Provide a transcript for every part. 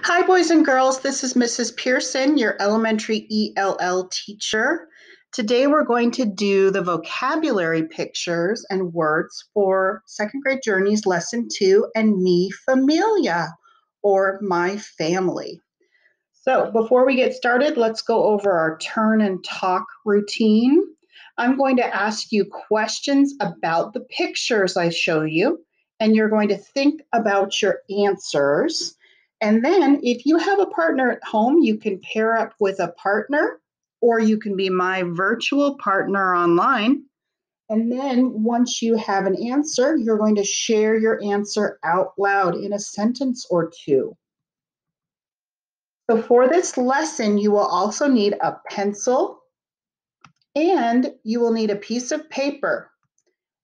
Hi, boys and girls. This is Mrs. Pearson, your elementary ELL teacher. Today we're going to do the vocabulary pictures and words for Second Grade Journeys Lesson 2 and Mi Familia, or my family. So before we get started, let's go over our turn and talk routine. I'm going to ask you questions about the pictures I show you, and you're going to think about your answers. And then if you have a partner at home, you can pair up with a partner, or you can be my virtual partner online. And then once you have an answer, you're going to share your answer out loud in a sentence or two. So for this lesson, you will also need a pencil and you will need a piece of paper.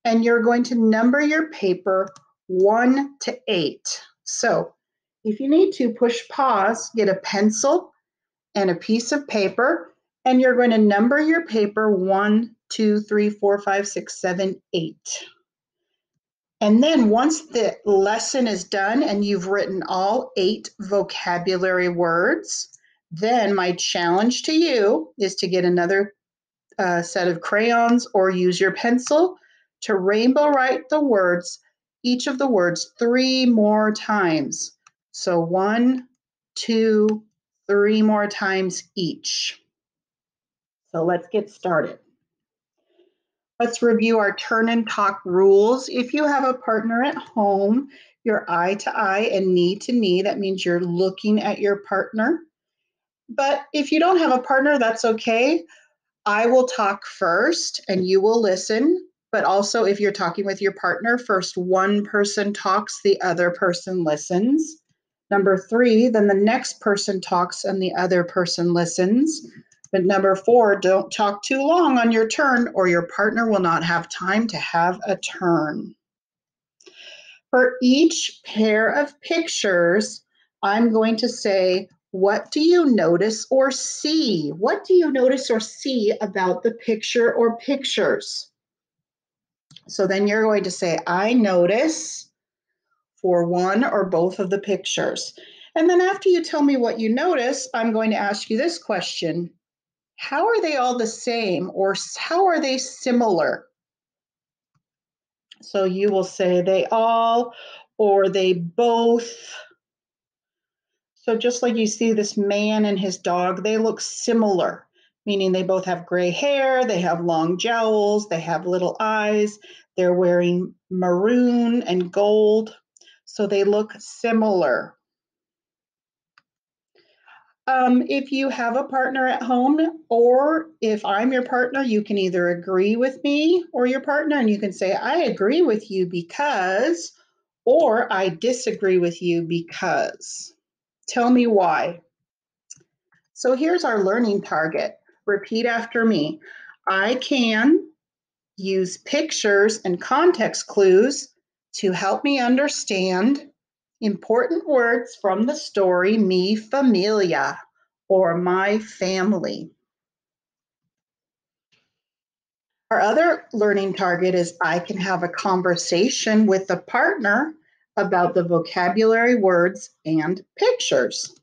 And you're going to number your paper 1 to 8. So if you need to, push pause, get a pencil and a piece of paper, and you're going to number your paper 1, 2, 3, 4, 5, 6, 7, 8. And then once the lesson is done and you've written all 8 vocabulary words, then my challenge to you is to get another set of crayons or use your pencil to rainbow write the words, each of the words 3 more times. So 1, 2, 3 more times each. So let's get started. Let's review our turn and talk rules. If you have a partner at home, you're eye to eye and knee to knee. That means you're looking at your partner. But if you don't have a partner, that's okay. I will talk first and you will listen. But also if you're talking with your partner, first one person talks, the other person listens. Number 3, then the next person talks and the other person listens. But number 4, don't talk too long on your turn or your partner will not have time to have a turn. For each pair of pictures, I'm going to say, what do you notice or see? What do you notice or see about the picture or pictures? So then you're going to say, I notice for one or both of the pictures. And then after you tell me what you notice, I'm going to ask you this question. How are they all the same or how are they similar? So you will say they all or they both. So just like you see this man and his dog, they look similar, meaning they both have gray hair, they have long jowls, they have little eyes, they're wearing maroon and gold, so they look similar. If you have a partner at home, or if I'm your partner, you can either agree with me or your partner, and you can say, I agree with you because, or I disagree with you because. Tell me why. So here's our learning target. Repeat after me. I can use pictures and context clues to help me understand important words from the story Mi Familia, or my family. Our other learning target is I can have a conversation with a partner about the vocabulary words and pictures.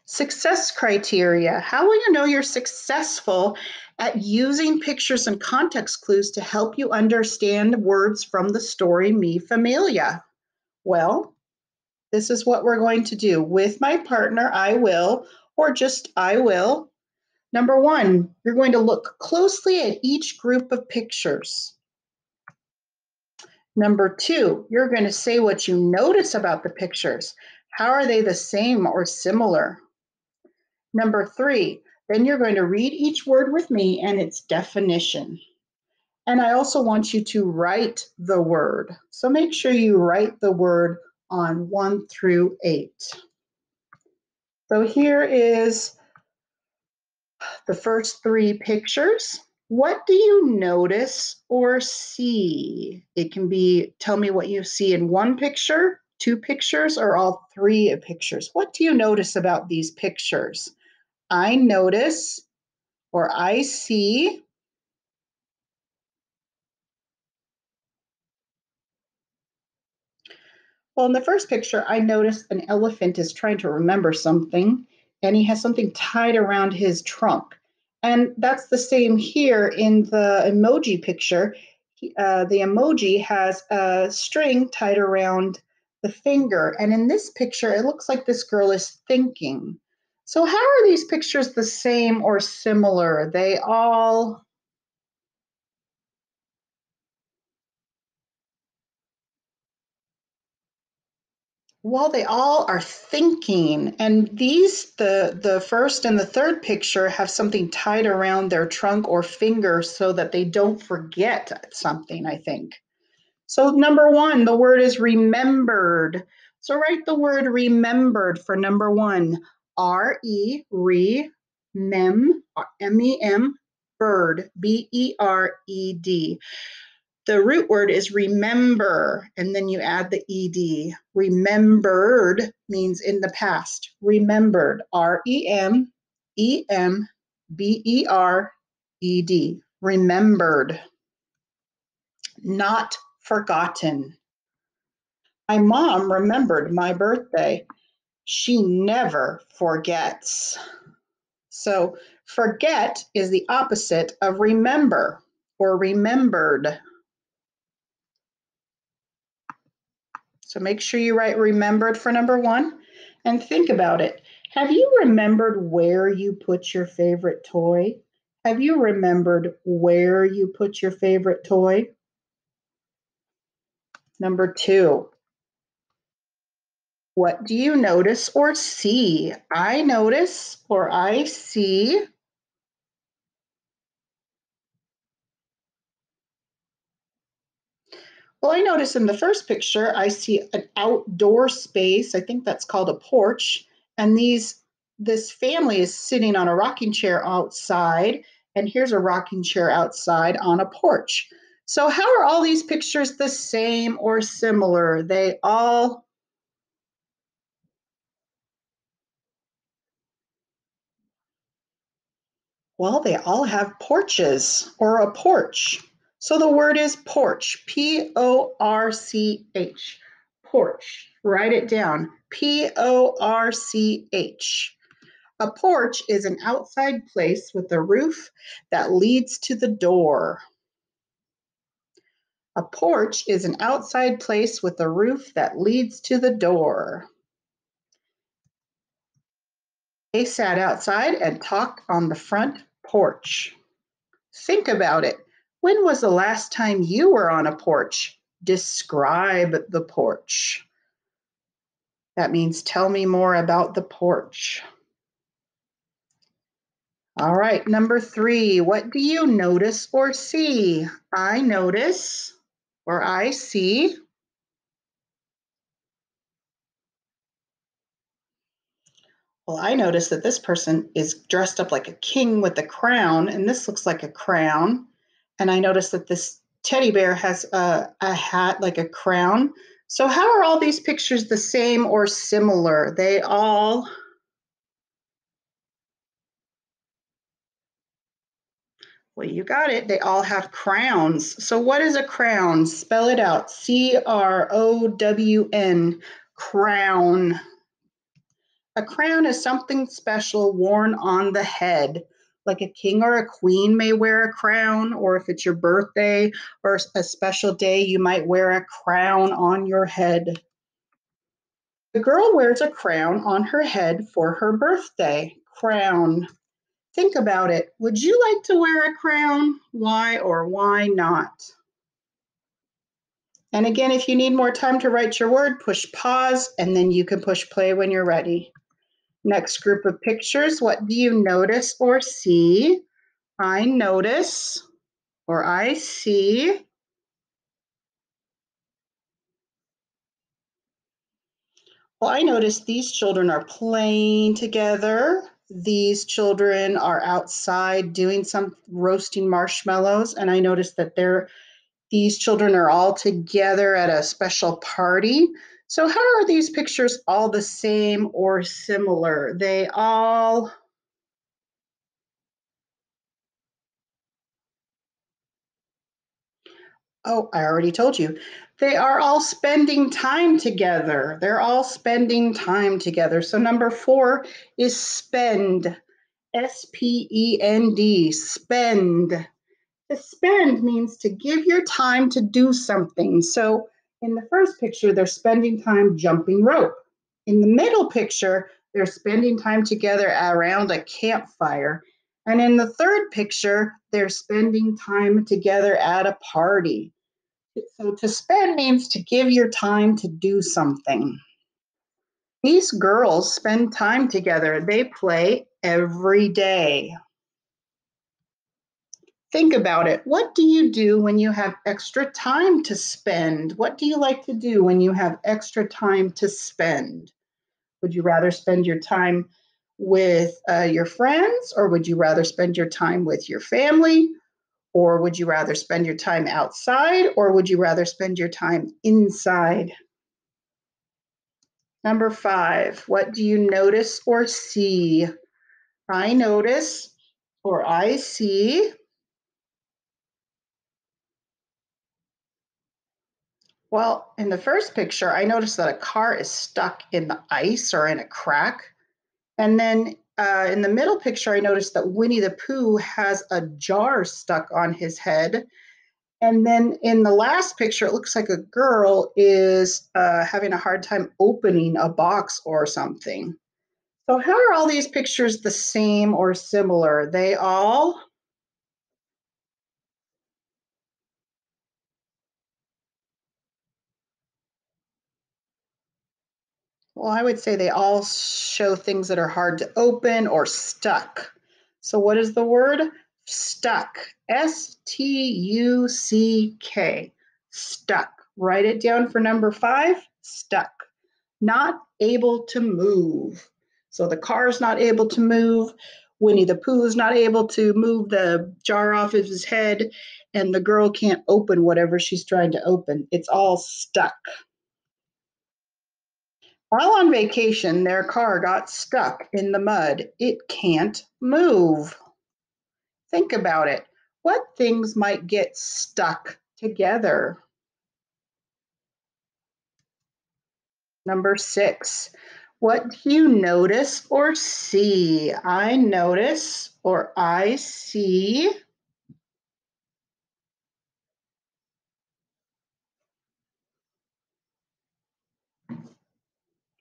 Success criteria. How will you know you're successful at using pictures and context clues to help you understand words from the story Mi Familia? Well, this is what we're going to do. With my partner, I will, or just I will. Number 1, you're going to look closely at each group of pictures. Number 2, you're going to say what you notice about the pictures. How are they the same or similar? Number 3, then you're going to read each word with me and its definition. And I also want you to write the word. So make sure you write the word on 1 through 8. So here is the first 3 pictures. What do you notice or see? It can be, tell me what you see in 1 picture, 2 pictures, or all 3 pictures. What do you notice about these pictures? I notice or I see Well, in the first picture, I noticed an elephant is trying to remember something, and he has something tied around his trunk. And that's the same here in the emoji picture. The emoji has a string tied around the finger. And in this picture, it looks like this girl is thinking. So, how are these pictures the same or similar? Well, they all are thinking, and the first and the third picture have something tied around their trunk or finger so that they don't forget something, I think. So number one, the word is remembered. So write the word remembered for number one. M-E-M, bird, B-E-R-E-D. The root word is remember, and then you add the ed. Remembered means in the past. Remembered, R-E-M-E-M-B-E-R-E-D. Remembered, not forgotten. My mom remembered my birthday. She never forgets. So forget is the opposite of remember or remembered. So make sure you write remembered for number one and think about it. Have you remembered where you put your favorite toy? Have you remembered where you put your favorite toy? Number two, what do you notice or see? I notice or I see. Well, I notice in the first picture, I see an outdoor space. I think that's called a porch. And this family is sitting on a rocking chair outside. And here's a rocking chair outside on a porch. So how are all these pictures the same or similar? Well, they all have porches or a porch. So the word is porch, P-O-R-C-H, porch. Write it down, P-O-R-C-H. A porch is an outside place with a roof that leads to the door. A porch is an outside place with a roof that leads to the door. They sat outside and talked on the front porch. Think about it. When was the last time you were on a porch? Describe the porch. That means tell me more about the porch. All right, number three, what do you notice or see? I notice or I see. Well, I notice that this person is dressed up like a king with a crown, and this looks like a crown. And I notice that this teddy bear has a hat like a crown. So how are all these pictures the same or similar? Well, you got it. They all have crowns. So what is a crown? Spell it out. C-R-O-W-N, crown. A crown is something special worn on the head. Like a king or a queen may wear a crown, or if it's your birthday or a special day, you might wear a crown on your head. The girl wears a crown on her head for her birthday. Crown. Think about it. Would you like to wear a crown? Why or why not? And again, if you need more time to write your word, push pause and then you can push play when you're ready. Next group of pictures, what do you notice or see? I notice or I see. Well, I notice these children are playing together. These children are outside doing some roasting marshmallows, and I notice that these children are all together at a special party. So how are these pictures all the same or similar? Oh, I already told you. They are all spending time together. They're all spending time together. So number 4 is spend. S-P-E-N-D, spend. To spend means to give your time to do something. So in the first picture, they're spending time jumping rope. In the middle picture, they're spending time together around a campfire. And in the third picture, they're spending time together at a party. So to spend means to give your time to do something. These girls spend time together. They play every day. Think about it. What do you do when you have extra time to spend? What do you like to do when you have extra time to spend? Would you rather spend your time with your friends, or would you rather spend your time with your family? Or would you rather spend your time outside, or would you rather spend your time inside? Number 5, what do you notice or see? I notice or I see. Well, in the first picture, I noticed that a car is stuck in the ice or in a crack. And then in the middle picture, I noticed that Winnie the Pooh has a jar stuck on his head. And then in the last picture, it looks like a girl is having a hard time opening a box or something. So how are all these pictures the same or similar? They all, well, I would say they all show things that are hard to open or stuck. So what is the word? Stuck. S-T-U-C-K. Stuck. Write it down for number 5. Stuck. Not able to move. So the car's not able to move. Winnie the Pooh's not able to move the jar off of his head, and the girl can't open whatever she's trying to open. It's all stuck. While on vacation, their car got stuck in the mud. It can't move. Think about it. What things might get stuck together? Number 6. What do you notice or see? I notice or I see.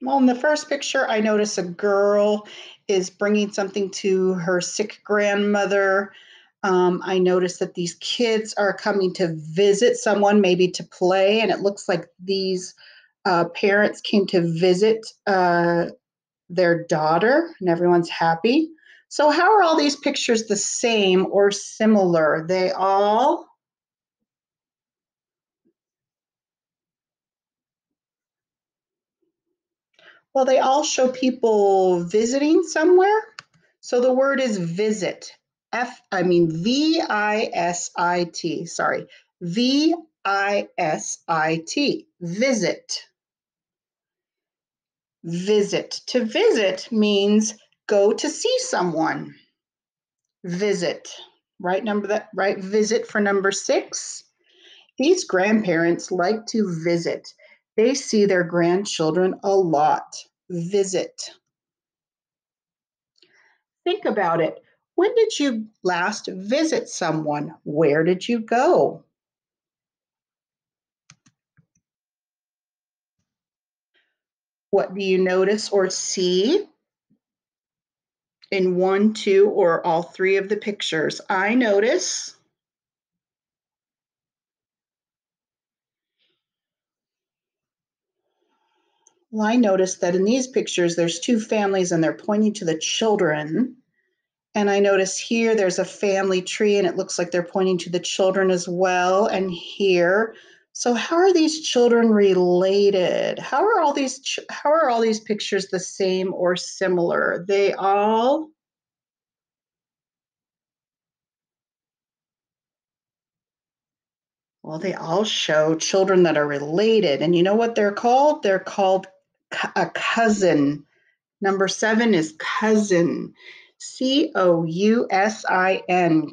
Well, in the first picture, I notice a girl is bringing something to her sick grandmother. I notice that these kids are coming to visit someone, maybe to play, and it looks like these parents came to visit their daughter, and everyone's happy. So, how are all these pictures the same or similar? They all, well, they all show people visiting somewhere. So the word is visit. V-I-S-I-T. Sorry. V-I-S-I-T. Visit. Visit. To visit means go to see someone. Visit. Right, visit for number 6. These grandparents like to visit. They see their grandchildren a lot. Visit. Think about it. When did you last visit someone? Where did you go? What do you notice or see in 1, 2, or all 3 of the pictures? I notice. Well, I noticed that in these pictures, there's 2 families and they're pointing to the children. And I notice here there's a family tree and it looks like they're pointing to the children as well. And here, so how are these children related? How are all these pictures the same or similar? They all, well, they all show children that are related. And you know what they're called? They're called a cousin. Number 7 is cousin. cousin,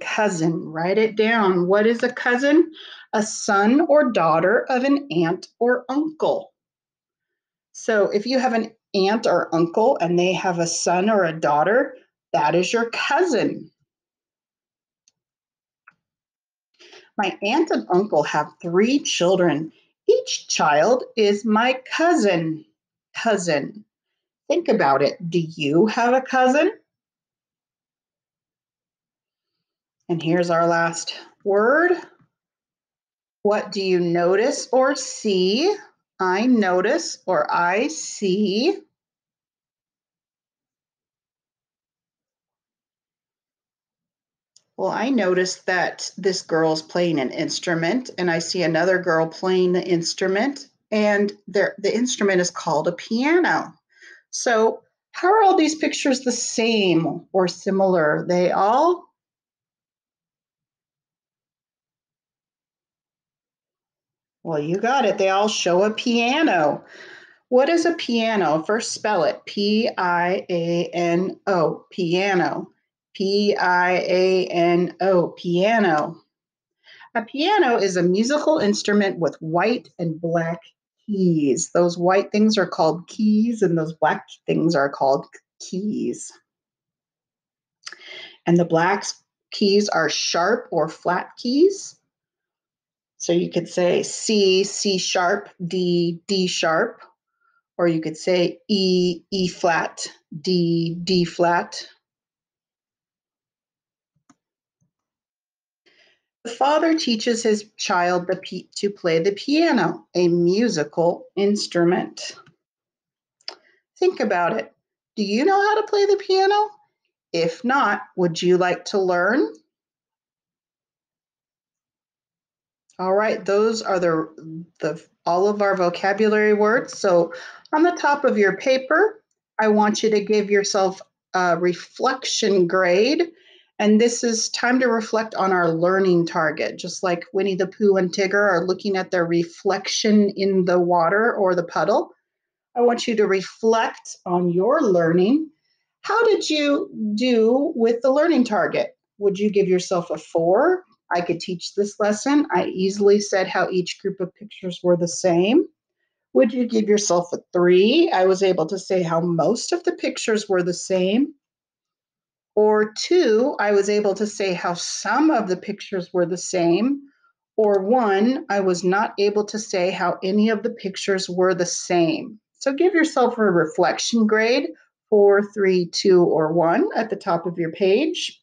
cousin. Write it down. What is a cousin? A son or daughter of an aunt or uncle. So if you have an aunt or uncle and they have a son or a daughter, that is your cousin. My aunt and uncle have 3 children. Each child is my cousin. Cousin. Think about it. Do you have a cousin? And here's our last word. What do you notice or see? I notice or I see. Well, I noticed that this girl's playing an instrument, and I see another girl playing the instrument, and the instrument is called a piano. So, how are all these pictures the same or similar? They all? Well, you got it. They all show a piano. What is a piano? First, spell it. P-I-A-N-O, piano. P-I-A-N-O, piano. A piano is a musical instrument with white and black keys. Those white things are called keys, and those black things are called keys. And the black keys are sharp or flat keys. So you could say C, C sharp, D, D sharp, or you could say E, E flat, D, D flat. The father teaches his child to play the piano, a musical instrument. Think about it. Do you know how to play the piano? If not, would you like to learn? All right, those are all of our vocabulary words. So on the top of your paper, I want you to give yourself a reflection grade. And this is time to reflect on our learning target, just like Winnie the Pooh and Tigger are looking at their reflection in the water or the puddle. I want you to reflect on your learning. How did you do with the learning target? Would you give yourself a 4? I could teach this lesson. I easily said how each group of pictures were the same. Would you give yourself a 3? I was able to say how most of the pictures were the same. Or 2, I was able to say how some of the pictures were the same. Or 1, I was not able to say how any of the pictures were the same. So give yourself a reflection grade, 4, 3, 2, or 1 at the top of your page.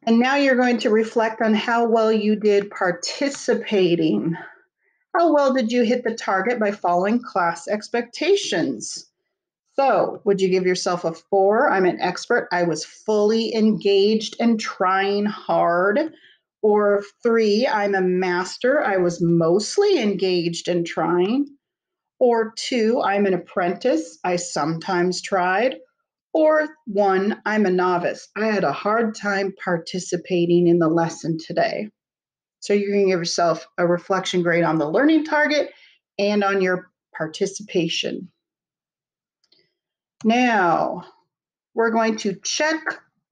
And now you're going to reflect on how well you did participating. How well did you hit the target by following class expectations? So, would you give yourself a 4? I'm an expert. I was fully engaged and trying hard. Or 3, I'm a master. I was mostly engaged and trying. Or 2, I'm an apprentice. I sometimes tried. Or 1, I'm a novice. I had a hard time participating in the lesson today. So you're going to give yourself a reflection grade on the learning target and on your participation. Now, we're going to check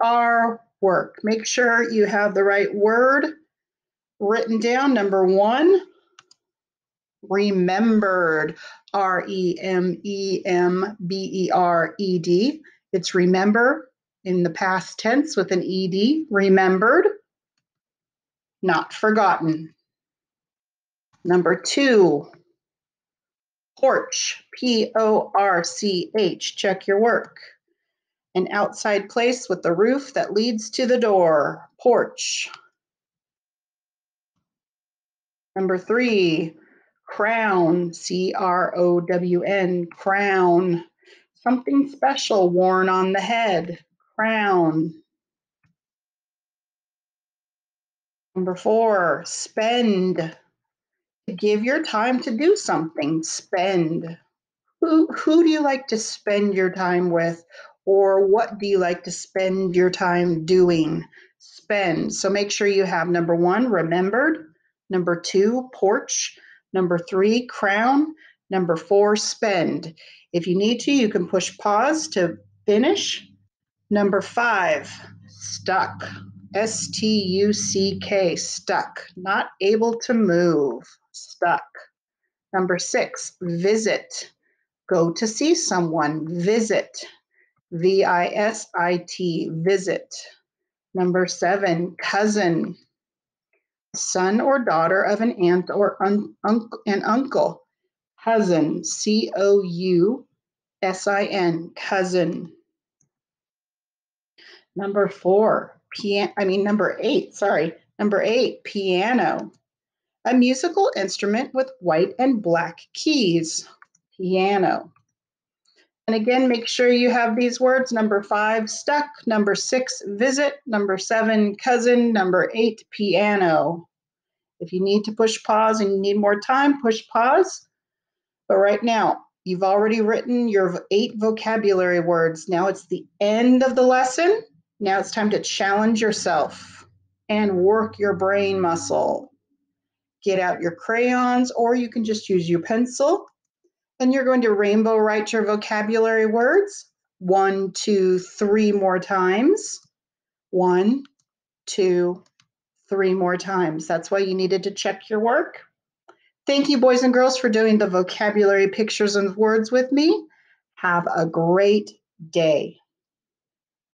our work. Make sure you have the right word written down. Number 1, remembered, R-E-M-E-M-B-E-R-E-D. It's remember in the past tense with an ed, remembered, not forgotten. Number 2, porch, P-O-R-C-H, check your work. An outside place with the roof that leads to the door, porch. Number 3, crown, C-R-O-W-N, crown. Something special worn on the head, crown. Number 4, spend. Give your time to do something, spend. Who do you like to spend your time with? Or what do you like to spend your time doing? Spend. So make sure you have number 1, remembered. Number 2, porch. Number 3, crown. Number 4, spend. If you need to, you can push pause to finish. Number 5, stuck. S-T-U-C-K, stuck. Not able to move, stuck. Number 6, visit. Go to see someone, visit. V-I-S-I-T, visit. Number 7, cousin. Son or daughter of an aunt or an uncle. Cousin, C-O-U-S-I-N, cousin. Number 8, piano. A musical instrument with white and black keys, piano. And again, make sure you have these words. Number 5, stuck. Number 6, visit. Number 7, cousin. Number 8, piano. If you need to push pause and you need more time, push pause. But right now, you've already written your 8 vocabulary words. Now it's the end of the lesson. Now it's time to challenge yourself and work your brain muscle. Get out your crayons, or you can just use your pencil. And you're going to rainbow write your vocabulary words 1, 2, 3 more times. 1, 2, 3 more times. That's why you needed to check your work. Thank you, boys and girls, for doing the vocabulary pictures and words with me. Have a great day.